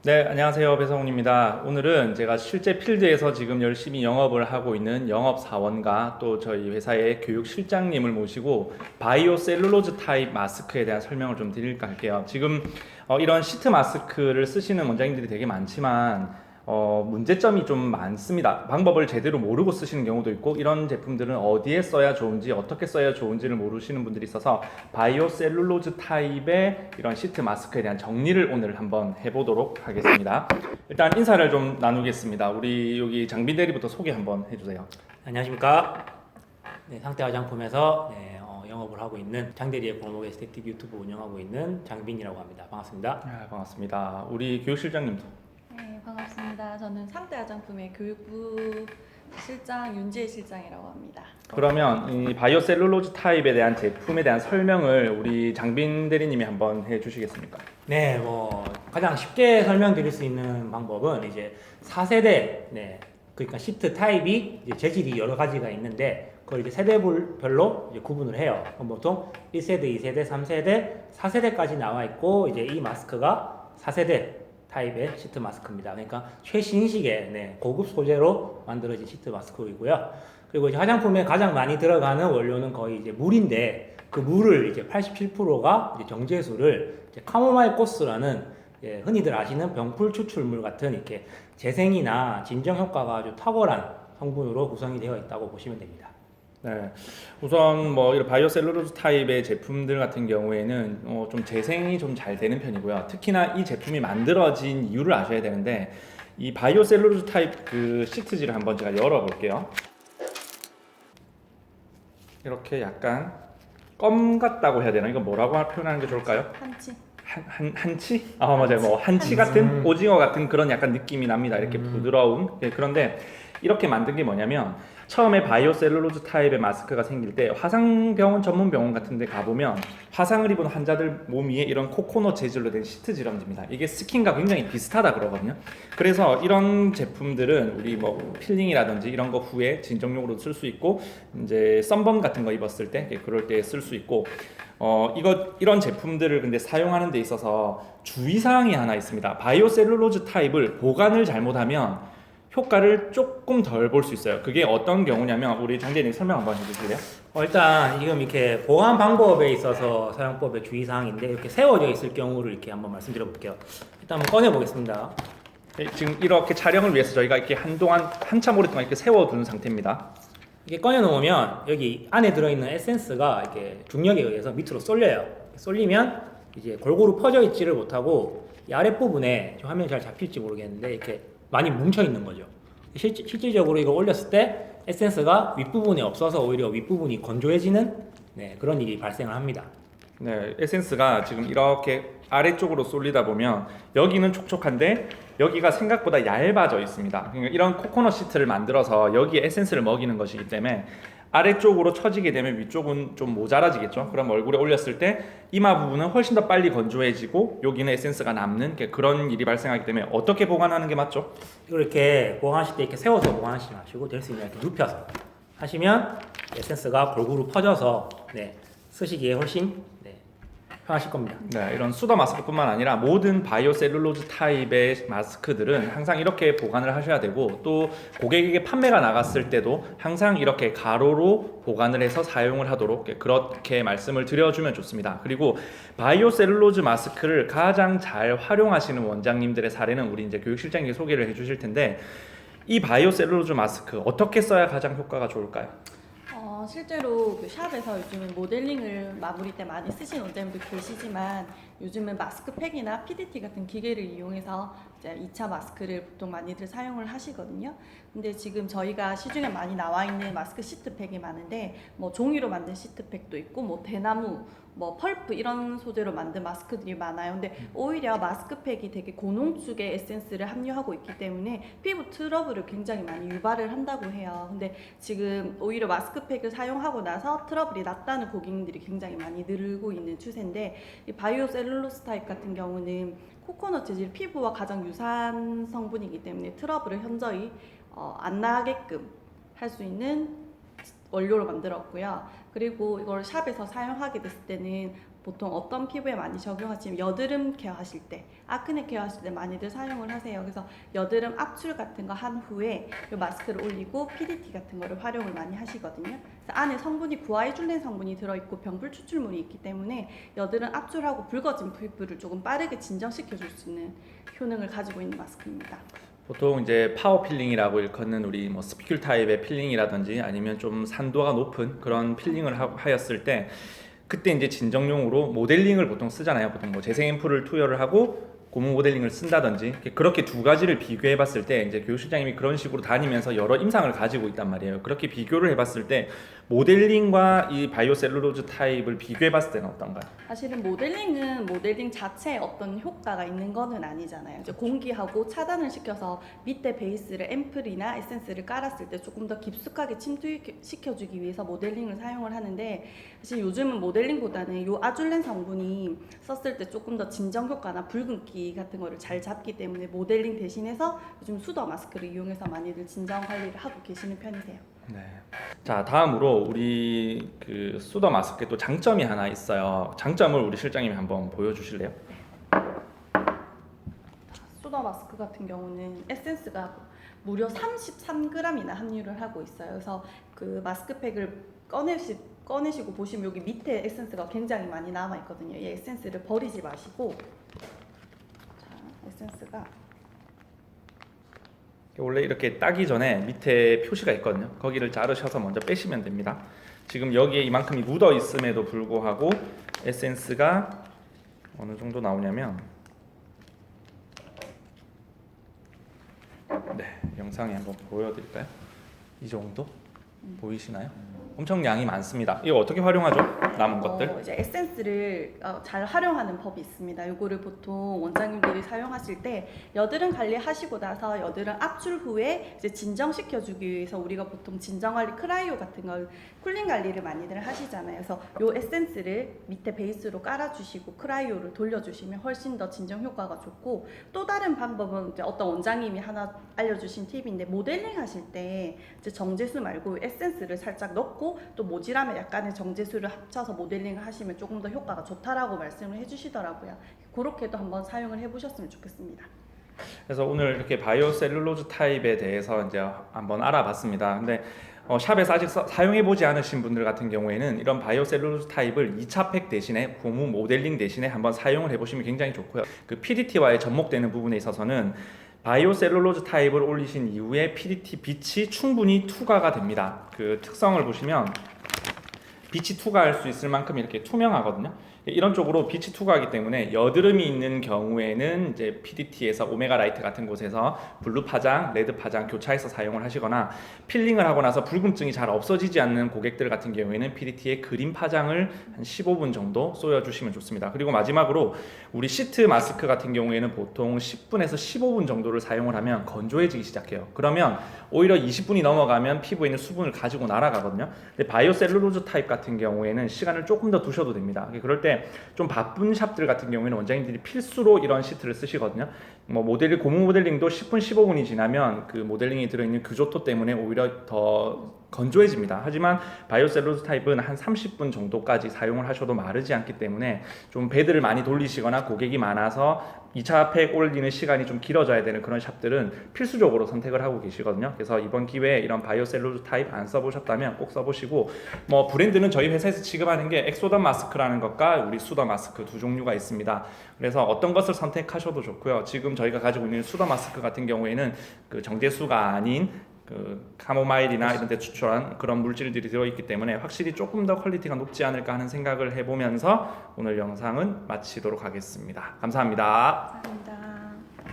네, 안녕하세요. 배성훈입니다. 오늘은 제가 실제 필드에서 지금 열심히 영업을 하고 있는 영업사원과 또 저희 회사의 교육실장님을 모시고 바이오 셀룰로즈 타입 마스크에 대한 설명을 좀 드릴까 할게요. 지금 이런 시트 마스크를 쓰시는 원장님들이 되게 많지만 문제점이 좀 많습니다. 방법을 제대로 모르고 쓰시는 경우도 있고 이런 제품들은 어디에 써야 좋은지 어떻게 써야 좋은지를 모르시는 분들이 있어서 바이오 셀룰로즈 타입의 이런 시트 마스크에 대한 정리를 오늘 한번 해보도록 하겠습니다. 일단 인사를 좀 나누겠습니다. 우리 여기 장빈 대리부터 소개 한번 해주세요. 안녕하십니까. 네, 상태 화장품에서 영업을 하고 있는 장대리의 골목 에스테틱 유튜브 운영하고 있는 장빈이라고 합니다. 반갑습니다. 반갑습니다. 우리 교육실장님도. 네, 반갑습니다. 저는 상대 화장품의 교육부 실장 윤지혜 실장이라고 합니다. 그러면 이 바이오 셀룰로즈 타입에 대한 제품에 대한 설명을 우리 장빈 대리님이 한번 해주시겠습니까? 네, 가장 쉽게 설명드릴 수 있는 방법은 이제 4세대, 그러니까 시트 타입이 이제 재질이 여러 가지가 있는데 그걸 이제 세대별로 이제 구분을 해요. 그럼 보통 1세대, 2세대, 3세대, 4세대까지 나와 있고 이제 이 마스크가 4세대 타입의 시트 마스크입니다. 그러니까 최신식의 고급 소재로 만들어진 시트 마스크이고요. 그리고 이제 화장품에 가장 많이 들어가는 원료는 거의 이제 물인데 그 물을 이제 87%가 이제 정제수를 이제 카모마일 코스라는 흔히들 아시는 병풀 추출물 같은 이렇게 재생이나 진정 효과가 아주 탁월한 성분으로 구성이 되어 있다고 보시면 됩니다. 네, 우선 뭐 이런 바이오 셀룰로즈 타입의 제품들 같은 경우에는 좀 재생이 좀 잘 되는 편이고요. 특히나 이 제품이 만들어진 이유를 아셔야 되는데 이 바이오 셀룰로즈 타입 그 시트지를 한번 제가 열어볼게요. 이렇게 약간 껌 같다고 해야 되나? 이거 뭐라고 표현하는 게 좋을까요? 한치. 한치? 아 맞아요. 뭐 한치 같은 오징어 같은 그런 약간 느낌이 납니다. 이렇게 부드러운. 그런데 이렇게 만든 게 뭐냐면 처음에 바이오 셀룰로즈 타입의 마스크가 생길 때 화상병원 전문 병원 같은 데 가보면 화상을 입은 환자들 몸 위에 이런 코코넛 재질로 된 시트 질염지입니다. 이게 스킨과 굉장히 비슷하다 그러거든요. 그래서 이런 제품들은 우리 뭐 필링이라든지 이런 거 후에 진정용으로 쓸 수 있고 이제 썬번 같은 거 입었을 때 그럴 때 쓸 수 있고 이런 제품들을 근데 사용하는 데 있어서 주의사항이 하나 있습니다. 바이오 셀룰로즈 타입을 보관을 잘못하면 효과를 조금 덜 볼 수 있어요. 그게 어떤 경우냐면 우리 장재님 설명 한번 해주실래요? 일단 지금 이렇게 보관 방법에 있어서 사용법의 주의사항인데 이렇게 세워져 있을 경우를 이렇게 한번 말씀드려 볼게요. 일단 한번 꺼내 보겠습니다. 지금 이렇게 촬영을 위해서 저희가 이렇게 한참 오랫동안 이렇게 세워두는 상태입니다. 이게 꺼내 놓으면 여기 안에 들어있는 에센스가 이렇게 중력에 의해서 밑으로 쏠려요. 쏠리면 이제 골고루 퍼져 있지를 못하고 이 아랫부분에 화면이 잘 잡힐지 모르겠는데 이렇게 많이 뭉쳐 있는 거죠. 실질적으로 이거 올렸을 때 에센스가 윗부분에 없어서 오히려 윗부분이 건조해지는 그런 일이 발생을 합니다. 네, 에센스가 지금 이렇게 아래쪽으로 쏠리다 보면 여기는 촉촉한데 여기가 생각보다 얇아져 있습니다. 그러니까 이런 코코넛 시트를 만들어서 여기에 에센스를 먹이는 것이기 때문에 아래쪽으로 처지게 되면 위쪽은 좀 모자라지겠죠. 그럼 얼굴에 올렸을 때 이마 부분은 훨씬 더 빨리 건조해지고 여기는 에센스가 남는 그런 일이 발생하기 때문에 어떻게 보관하는 게 맞죠? 이렇게 보관하실 때 이렇게 세워서 보관하시지 마시고 될 수 있는 이렇게 눕혀서 하시면 에센스가 골고루 퍼져서 쓰시기에 훨씬 편하실 겁니다. 네, 이런 수더 마스크뿐만 아니라 모든 바이오 셀룰로즈 타입의 마스크들은 항상 이렇게 보관을 하셔야 되고 또 고객에게 판매가 나갔을 때도 항상 이렇게 가로로 보관을 해서 사용을 하도록 그렇게 말씀을 드려주면 좋습니다. 그리고 바이오 셀룰로즈 마스크를 가장 잘 활용하시는 원장님들의 사례는 우리 이제 교육실장님이 소개를 해주실 텐데 이 바이오 셀룰로즈 마스크 어떻게 써야 가장 효과가 좋을까요? 실제로 그 샵에서 요즘은 모델링을 마무리 때 많이 쓰시는 원장님도 계시지만 요즘은 마스크팩이나 PDT 같은 기계를 이용해서 이제 2차 마스크를 보통 많이들 사용을 하시거든요. 근데 지금 저희가 시중에 많이 나와 있는 마스크 시트팩이 많은데 뭐 종이로 만든 시트팩도 있고 뭐 대나무 뭐 펄프 이런 소재로 만든 마스크들이 많아요. 근데 오히려 마스크팩이 되게 고농축의 에센스를 함유하고 있기 때문에 피부 트러블을 굉장히 많이 유발을 한다고 해요. 근데 지금 오히려 마스크팩을 사용하고 나서 트러블이 났다는 고객님들이 굉장히 많이 늘고 있는 추세인데 이 바이오 셀룰로스 타입 같은 경우는 코코넛 재질 피부와 가장 유사한 성분이기 때문에 트러블을 현저히 안 나게끔 할 수 있는 원료로 만들었고요. 그리고 이걸 샵에서 사용하게 됐을 때는 보통 어떤 피부에 많이 적용하시면 여드름 케어하실 때, 아크네 케어하실 때 많이들 사용을 하세요. 그래서 여드름 압출 같은 거 한 후에 이 마스크를 올리고 PDT 같은 거를 활용을 많이 하시거든요. 그래서 안에 성분이 구아이줄렌 성분이 들어있고 병풀 추출물이 있기 때문에 여드름 압출하고 붉어진 피부를 조금 빠르게 진정시켜 줄 수 있는 효능을 가지고 있는 마스크입니다. 보통 이제 파워 필링이라고 일컫는 우리 뭐 스피큘 타입의 필링이라든지 아니면 좀 산도가 높은 그런 필링을 하였을 때 그때 이제 진정용으로 모델링을 보통 쓰잖아요. 보통 뭐 재생 앰플을 투여를 하고 고무 모델링을 쓴다든지 그렇게 두 가지를 비교해 봤을 때 이제 교수실장님이 그런 식으로 다니면서 여러 임상을 가지고 있단 말이에요. 그렇게 비교를 해 봤을 때 모델링과 이 바이오 셀룰로즈 타입을 비교해 봤을 때는 어떤가요? 사실은 모델링은 모델링 자체에 어떤 효과가 있는 거는 아니잖아요. 이제 공기하고 차단을 시켜서 밑에 베이스를 앰플이나 에센스를 깔았을 때 조금 더 깊숙하게 침투시켜주기 위해서 모델링을 사용을 하는데 사실 요즘은 모델링보다는 요 아줄렌 성분이 썼을 때 조금 더 진정 효과나 붉은기 같은 거를 잘 잡기 때문에 모델링 대신해서 요즘 수더 마스크를 이용해서 많이들 진정 관리를 하고 계시는 편이세요. 네. 자, 다음으로 우리 그 수더 마스크에 또 장점이 하나 있어요. 장점을 우리 실장님이 한번 보여주실래요? 수더 마스크 같은 경우는 에센스가 무려 33g이나 함유를 하고 있어요. 그래서 그 마스크팩을 꺼내시고 보시면 여기 밑에 에센스가 굉장히 많이 남아 있거든요. 이 에센스를 버리지 마시고, 자, 에센스가 원래 이렇게 따기 전에 밑에 표시가 있거든요. 거기를 자르셔서 먼저 빼시면 됩니다. 지금 여기에 이만큼이 묻어 있음에도 불구하고 에센스가 어느 정도 나오냐면 네, 영상에 한번 보여드릴까요? 이 정도 보이시나요? 엄청 양이 많습니다. 이거 어떻게 활용하죠? 남은 것들? 이제 에센스를 잘 활용하는 법이 있습니다. 이거를 보통 원장님들이 사용하실 때 여드름 관리하시고 나서 여드름 압출 후에 이제 진정시켜주기 위해서 우리가 보통 진정 관리 크라이오 같은 걸 쿨링 관리를 많이들 하시잖아요. 그래서 이 에센스를 밑에 베이스로 깔아주시고 크라이오를 돌려주시면 훨씬 더 진정 효과가 좋고, 또 다른 방법은 이제 어떤 원장님이 하나 알려주신 팁인데 모델링 하실 때 이제 정제수 말고 에센스를 살짝 넣고 또 모질하면 약간의 정제수를 합쳐서 모델링을 하시면 조금 더 효과가 좋다라고 말씀을 해주시더라고요. 그렇게도 한번 사용을 해보셨으면 좋겠습니다. 그래서 오늘 이렇게 바이오 셀룰로즈 타입에 대해서 이제 한번 알아봤습니다. 근데 샵에서 아직 사용해보지 않으신 분들 같은 경우에는 이런 바이오 셀룰로즈 타입을 2차 팩 대신에 고무 모델링 대신에 한번 사용을 해보시면 굉장히 좋고요. 그 PDT와의 접목되는 부분에 있어서는 바이오 셀룰로즈 타입을 올리신 이후에 PDT 빛이 충분히 투과가 됩니다. 그 특성을 보시면 빛이 투과할 수 있을 만큼 이렇게 투명하거든요. 이런 쪽으로 빛이 투과하기 때문에 여드름이 있는 경우에는 이제 PDT에서 오메가 라이트 같은 곳에서 블루 파장, 레드 파장 교차해서 사용을 하시거나 필링을 하고 나서 붉음증이 잘 없어지지 않는 고객들 같은 경우에는 PDT의 그린 파장을 한 15분 정도 쏘여주시면 좋습니다. 그리고 마지막으로 우리 시트 마스크 같은 경우에는 보통 10분에서 15분 정도를 사용을 하면 건조해지기 시작해요. 그러면 오히려 20분이 넘어가면 피부에 있는 수분을 가지고 날아가거든요. 근데 바이오 셀룰로즈 타입 같은 경우에는 시간을 조금 더 두셔도 됩니다. 그럴 때 좀 바쁜 샵들 같은 경우에는 원장님들이 필수로 이런 시트를 쓰시거든요. 뭐 고무 모델링도 10분, 15분이 지나면 그 모델링이 들어있는 규조토 때문에 오히려 더 건조해집니다. 하지만 바이오 셀룰로즈 타입은 한 30분 정도까지 사용을 하셔도 마르지 않기 때문에 좀 배드를 많이 돌리시거나 고객이 많아서 2차 팩 올리는 시간이 좀 길어져야 되는 그런 샵들은 필수적으로 선택을 하고 계시거든요. 그래서 이번 기회에 이런 바이오 셀룰로즈 타입 안 써보셨다면 꼭 써보시고, 뭐 브랜드는 저희 회사에서 지급하는 게 엑소더 마스크라는 것과 우리 수더 마스크 두 종류가 있습니다. 그래서 어떤 것을 선택하셔도 좋고요. 지금 저희가 가지고 있는 수더 마스크 같은 경우에는 그 정제수가 아닌 그 카모마일이나 이런 데 추출한 그런 물질들이 들어있기 때문에 확실히 조금 더 퀄리티가 높지 않을까 하는 생각을 해보면서 오늘 영상은 마치도록 하겠습니다. 감사합니다. 감사합니다.